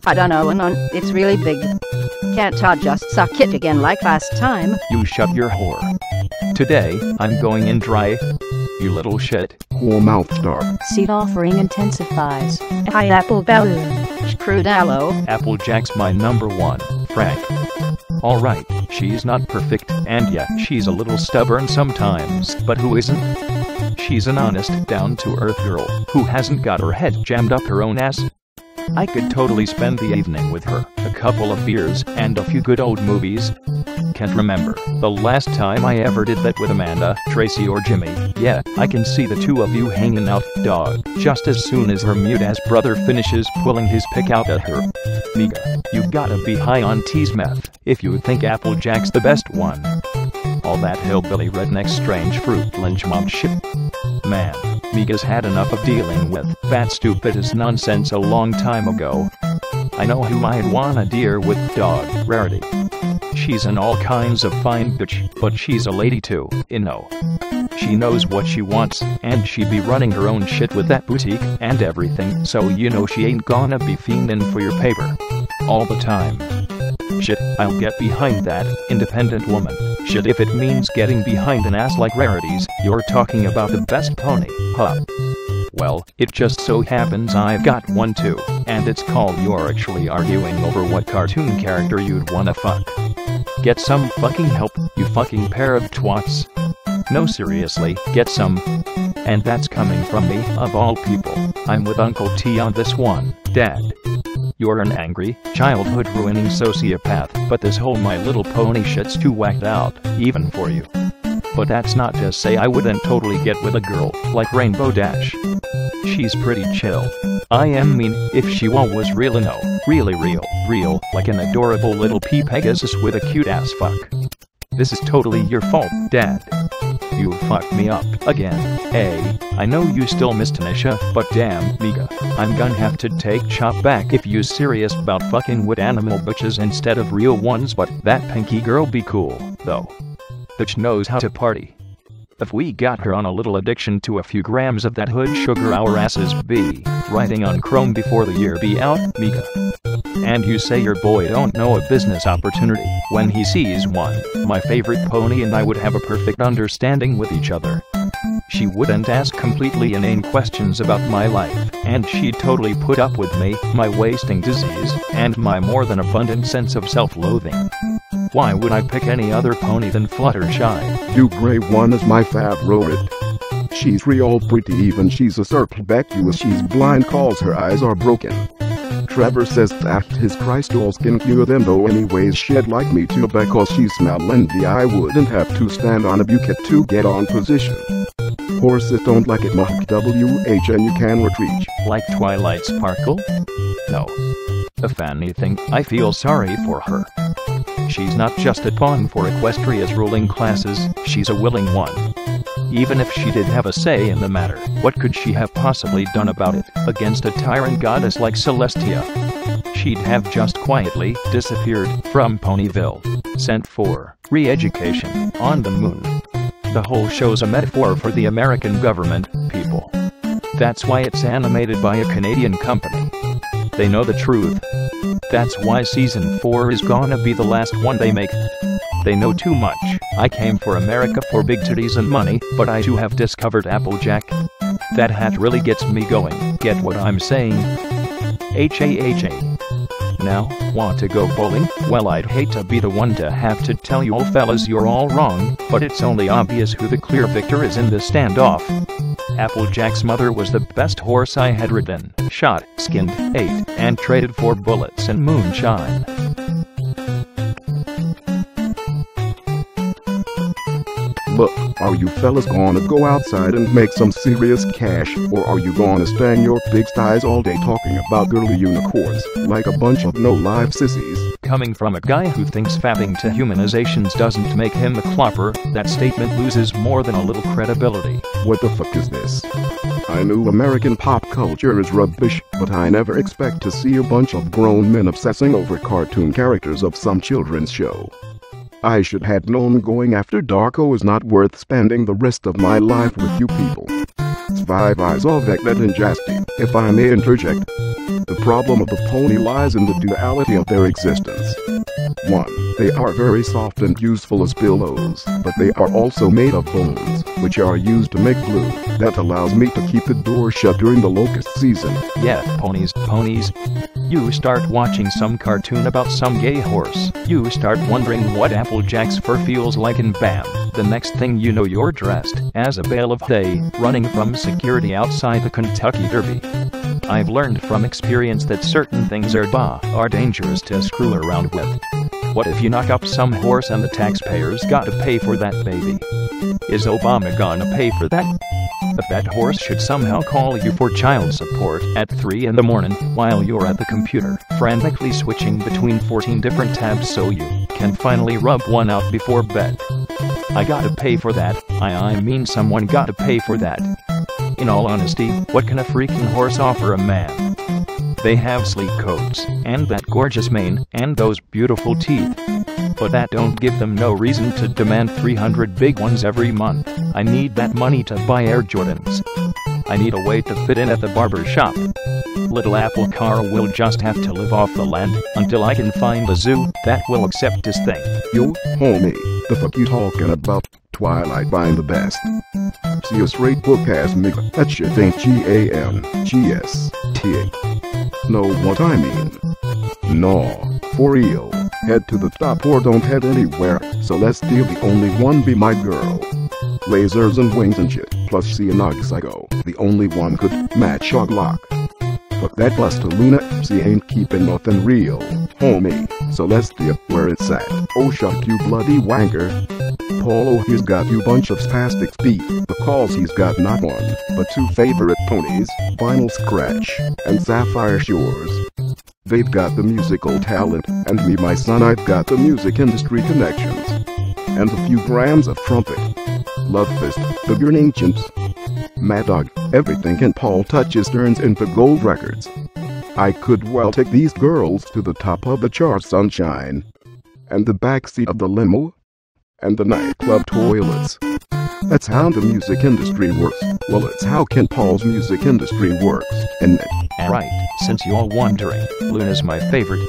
I don't know, it's really big. Can't I just suck it again like last time? You shut your whore. Today, I'm going in dry. You little shit. Whore mouth star. Seed offering intensifies. Pineapple balloon. Screwdallo. Applejack's my number one, Frank. Alright, she's not perfect, and yeah, she's a little stubborn sometimes, but who isn't? She's an honest, down-to-earth girl, who hasn't got her head jammed up her own ass. I could totally spend the evening with her, a couple of beers, and a few good old movies. Can't remember the last time I ever did that with Amanda, Tracy, or Jimmy. Yeah, I can see the two of you hanging out, dog, just as soon as her mute-ass brother finishes pulling his pick out at her. Niko, you gotta be high on tease meth if you think Applejack's the best one. All that hillbilly redneck strange fruit lynch mob shit. Man, Niko's had enough of dealing with that stupidest nonsense a long time ago. I know who I'd wanna deal with, dog, Rarity. She's an all kinds of fine bitch, but she's a lady too, you know. She knows what she wants, and she be running her own shit with that boutique and everything, so you know she ain't gonna be fiending for your paper all the time. Shit, I'll get behind that independent woman. Shit, if it means getting behind an ass like Rarity's, you're talking about the best pony, huh? Well, it just so happens I've got one too, and it's called You're Actually Arguing Over What Cartoon Character You'd Wanna Fuck. Get some fucking help, you fucking pair of twats. No, seriously, get some. And that's coming from me, of all people. I'm with Uncle T on this one, Dad. You're an angry, childhood-ruining sociopath, but this whole My Little Pony shit's too whacked out, even for you. But that's not to say I wouldn't totally get with a girl like Rainbow Dash. She's pretty chill. I mean, if she was real, really real, like an adorable little pea Pegasus with a cute-ass fuck. This is totally your fault, Dad. You fucked me up again. Hey, I know you still miss Tanisha, but damn, Niko, I'm gonna have to take Chop back if you're serious about fucking with animal bitches instead of real ones, but that Pinky girl be cool, though. Bitch knows how to party. If we got her on a little addiction to a few grams of that hood sugar, our asses be riding on chrome before the year be out, Niko. And you say your boy don't know a business opportunity when he sees one. My favorite pony and I would have a perfect understanding with each other. She wouldn't ask completely inane questions about my life, and she'd totally put up with me, my wasting disease, and my more than abundant sense of self-loathing. Why would I pick any other pony than Fluttershy? You gray one is my favorite. She's real pretty, even she's a circleback. She's blind, cause her eyes are broken. Trevor says that his crystal skin cure them though anyways. She'd like me to because she's smelly. I wouldn't have to stand on a bucket to get on position. Horses don't like it, Mark WH, and you can retreat. Like Twilight Sparkle? No. If anything, I feel sorry for her. She's not just a pawn for Equestria's ruling classes, she's a willing one. Even if she did have a say in the matter, what could she have possibly done about it against a tyrant goddess like Celestia? She'd have just quietly disappeared from Ponyville, sent for re-education on the moon. The whole show's a metaphor for the American government, people. That's why it's animated by a Canadian company. They know the truth. That's why season 4 is gonna be the last one they make. They know too much. I came for America for big titties and money, but I too have discovered Applejack. That hat really gets me going, get what I'm saying? H-A-H-A. Now, want to go bowling? Well, I'd hate to be the one to have to tell you all fellas you're all wrong, but it's only obvious who the clear victor is in this standoff. Applejack's mother was the best horse I had ridden, shot, skinned, ate, and traded for bullets and moonshine. Look, are you fellas gonna go outside and make some serious cash, or are you gonna stay in your pigsties all day talking about girly unicorns, like a bunch of no-life sissies? Coming from a guy who thinks fapping to humanizations doesn't make him a clopper, that statement loses more than a little credibility. What the fuck is this? I knew American pop culture is rubbish, but I never expect to see a bunch of grown men obsessing over cartoon characters of some children's show. I should have known going after Darko is not worth spending the rest of my life with you people. Five eyes all that and Jasty, if I may interject. The problem of the pony lies in the duality of their existence. 1. They are very soft and useful as pillows, but they are also made of bones, which are used to make glue. That allows me to keep the door shut during the locust season. Yeah, ponies. You start watching some cartoon about some gay horse. You start wondering what Applejack's fur feels like, and bam, the next thing you know you're dressed as a bale of hay, running from security outside the Kentucky Derby. I've learned from experience that certain things are dangerous to screw around with. What if you knock up some horse and the taxpayers gotta pay for that, baby? Is Obama gonna pay for that? If that horse should somehow call you for child support at 3 in the morning while you're at the computer, frantically switching between 14 different tabs so you can finally rub one out before bed. I gotta pay for that. I mean someone gotta pay for that. In all honesty, what can a freaking horse offer a man? They have sleek coats, and that gorgeous mane, and those beautiful teeth. But that don't give them no reason to demand 300 big ones every month. I need that money to buy Air Jordans. I need a way to fit in at the barber shop. Little Apple Car will just have to live off the land until I can find a zoo that will accept this thing. Yo, homie, the fuck you talking about? Twilight buying the best. See a straight book ass nigga. That shit ain't GANGSTA. Know what I mean? No, for real. Head to the top or don't head anywhere. Celestia the only one be my girl. Lasers and wings and shit. Plus she an psycho. The only one could match childlike. Fuck that buster Luna, she ain't keeping nothing real. Homie, Celestia, where it's at. Oh shuck you bloody wanker. Polo he's got you bunch of spastic feet, because he's got not one, but 2 favorite ponies, Vinyl Scratch, and Sapphire Shores. They've got the musical talent, and me my son I've got the music industry connections. And a few grams of trumpet. Love Fist, the Gurning Chimps. Mad Dog, everything and Paul touches turns into gold records. I could well take these girls to the top of the charts, sunshine. And the backseat of the limo. And the nightclub toilets. That's how the music industry works. Well, it's how Ken Paul's music industry works, and alright, since you're wondering, Luna's my favorite.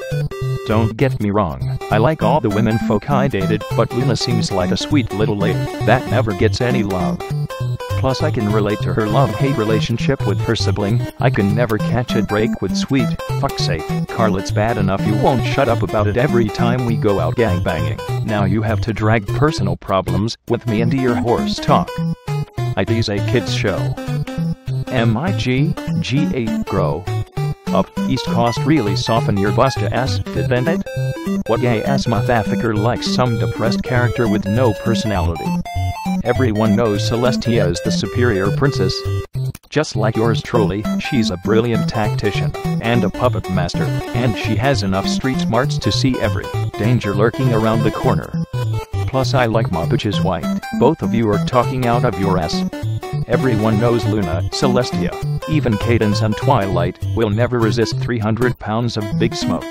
Don't get me wrong, I like all the women folk I dated, but Luna seems like a sweet little lady that never gets any love. Plus I can relate to her love-hate relationship with her sibling. I can never catch a break with sweet, fuck's sake, Carl, it's bad enough you won't shut up about it every time we go out gangbanging. Now you have to drag personal problems with me into your horse talk. It's a kids show. MIGGA grow up East Coast really soften your busta ass, didn't it? What gay ass motherfucker likes some depressed character with no personality? Everyone knows Celestia is the superior princess. Just like yours truly, she's a brilliant tactician and a puppet master, and she has enough street smarts to see every danger lurking around the corner. Plus I like my bitches white. Both of you are talking out of your ass. Everyone knows Luna, Celestia, even Cadence and Twilight will never resist 300 pounds of big smoke.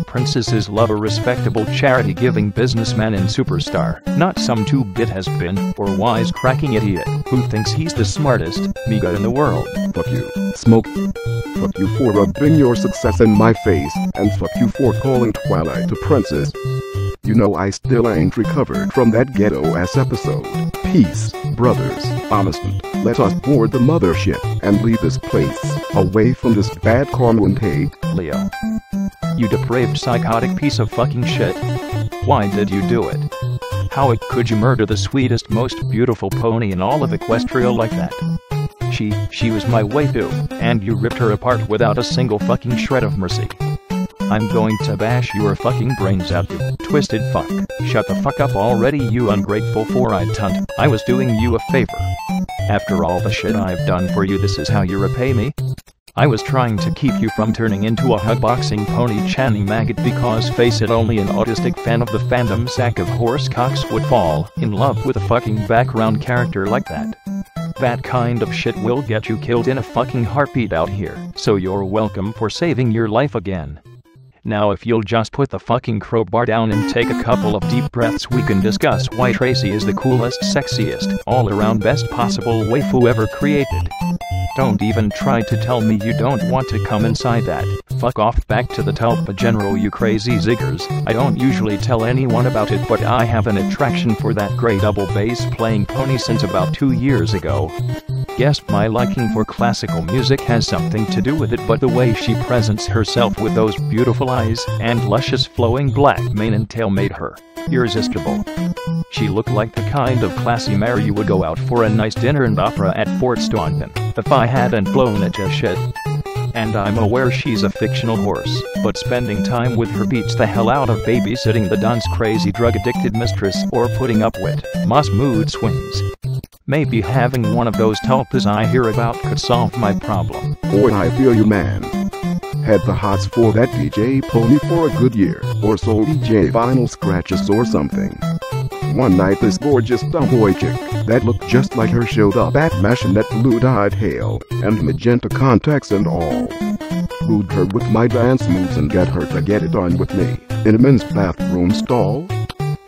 Princesses love a respectable charity-giving businessman and superstar, not some 2-bit has-been or wise-cracking idiot who thinks he's the smartest nigga in the world. Fuck you, Smoke. Fuck you for rubbing your success in my face, and fuck you for calling Twilight a princess. You know I still ain't recovered from that ghetto-ass episode. Peace, brothers. Honestly, let us board the mothership and leave this place, away from this bad karma and hate. Leo. You depraved psychotic piece of fucking shit. Why did you do it? How could you murder the sweetest, most beautiful pony in all of Equestria like that? She was my waifu, and you ripped her apart without a single fucking shred of mercy. I'm going to bash your fucking brains out, you twisted fuck. Shut the fuck up already, you ungrateful four-eyed cunt. I was doing you a favor. After all the shit I've done for you, this is how you repay me? I was trying to keep you from turning into a hug-boxing pony chanting maggot because, face it, only an autistic fan of the fandom sack of horse cocks would fall in love with a fucking background character like that. That kind of shit will get you killed in a fucking heartbeat out here, so you're welcome for saving your life again. Now if you'll just put the fucking crowbar down and take a couple of deep breaths, we can discuss why Tracy is the coolest, sexiest, all-around best possible waifu ever created. Don't even try to tell me you don't want to come inside that. Fuck off back to the Tulpa General, you crazy ziggers. I don't usually tell anyone about it, but I have an attraction for that grey double bass playing pony since about 2 years ago. Guess my liking for classical music has something to do with it, but the way she presents herself with those beautiful eyes and luscious flowing black mane and tail made her irresistible. She looked like the kind of classy Mary you would go out for a nice dinner and opera at Fort Staunton if I hadn't blown it to shit. And I'm aware she's a fictional horse, but spending time with her beats the hell out of babysitting the Don's crazy drug-addicted mistress or putting up with Moss mood swings. Maybe having one of those tulpas I hear about could solve my problem. Boy, I feel you, man. Had the hots for that DJ pony for a good year, or so DJ vinyl scratches or something. One night this gorgeous tomboy chick that looked just like her showed up at MASH in that blue-dyed hail and magenta contacts and all. Wooed her with my dance moves and got her to get it on with me in a men's bathroom stall.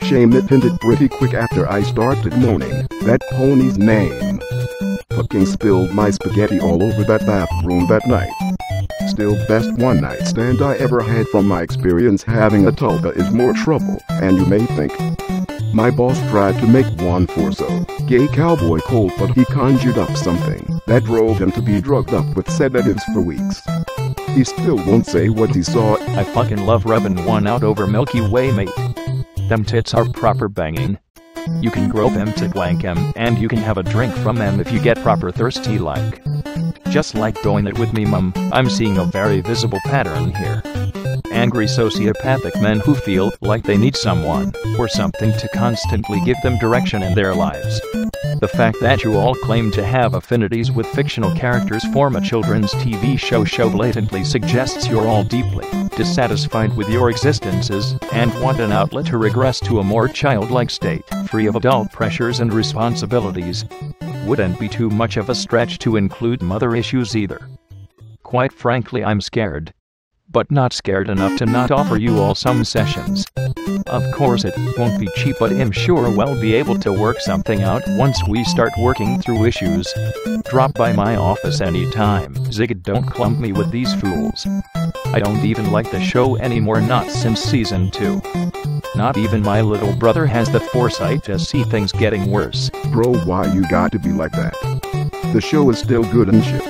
Shame it ended pretty quick after I started moaning that pony's name. Fucking spilled my spaghetti all over that bathroom that night. Still, best one night stand I ever had. From my experience, having a tulpa is more trouble, and you may think my boss tried to make one for so gay cowboy cold, but he conjured up something that drove him to be drugged up with sedatives for weeks. He still won't say what he saw. I fucking love rubbing one out over Milky Way, mate. Them tits are proper banging. You can grope 'em to blank 'em, and you can have a drink from 'em if you get proper thirsty like. Just like doing it with me, mum. I'm seeing a very visible pattern here. Angry sociopathic men who feel like they need someone or something to constantly give them direction in their lives. The fact that you all claim to have affinities with fictional characters from a children's TV show blatantly suggests you're all deeply dissatisfied with your existences and want an outlet to regress to a more childlike state, free of adult pressures and responsibilities. Wouldn't be too much of a stretch to include mother issues either. Quite frankly, I'm scared. But not scared enough to not offer you all some sessions. Of course it won't be cheap, but I'm sure we'll be able to work something out once we start working through issues. Drop by my office anytime. Zig, don't clump me with these fools. I don't even like the show anymore, not since season 2. Not even my little brother has the foresight to see things getting worse. Bro, why you got to be like that? The show is still good and shit.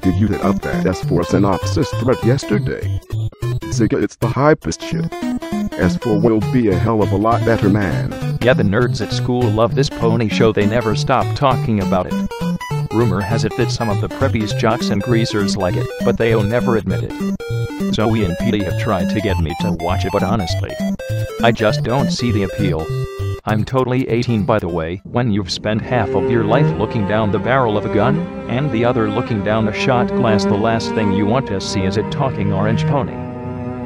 Did you hit up that S4 synopsis thread yesterday? Zigga, it's the hypest shit. S4 will be a hell of a lot better, man. Yeah, the nerds at school love this pony show, they never stop talking about it. Rumor has it that some of the preppies, jocks and greasers like it, but they'll never admit it. Zoe and Petey have tried to get me to watch it, but honestly, I just don't see the appeal. I'm totally 18, by the way. When you've spent half of your life looking down the barrel of a gun, and the other looking down a shot glass, the last thing you want to see is a talking orange pony.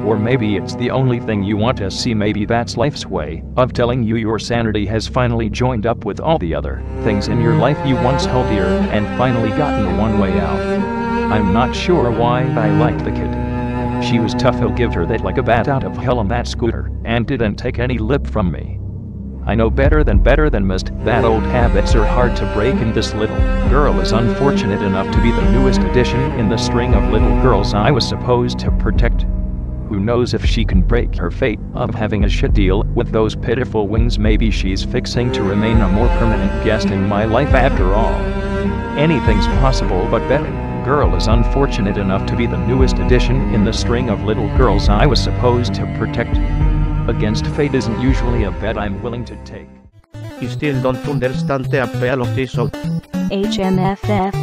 Or maybe it's the only thing you want to see. Maybe that's life's way of telling you your sanity has finally joined up with all the other things in your life you once held dear and finally gotten one way out. I'm not sure why I liked the kid. She was tough, I'll give her that, like a bat out of hell on that scooter, and didn't take any lip from me. I know better than most that old habits are hard to break, and this little girl is unfortunate enough to be the newest addition in the string of little girls I was supposed to protect. Who knows if she can break her fate of having a shit deal with those pitiful wings. Maybe she's fixing to remain a more permanent guest in my life after all. Anything's possible, but that girl is unfortunate enough to be the newest addition in the string of little girls I was supposed to protect. Against fate isn't usually a bet I'm willing to take. You still don't understand the appeal of this song. HMFF.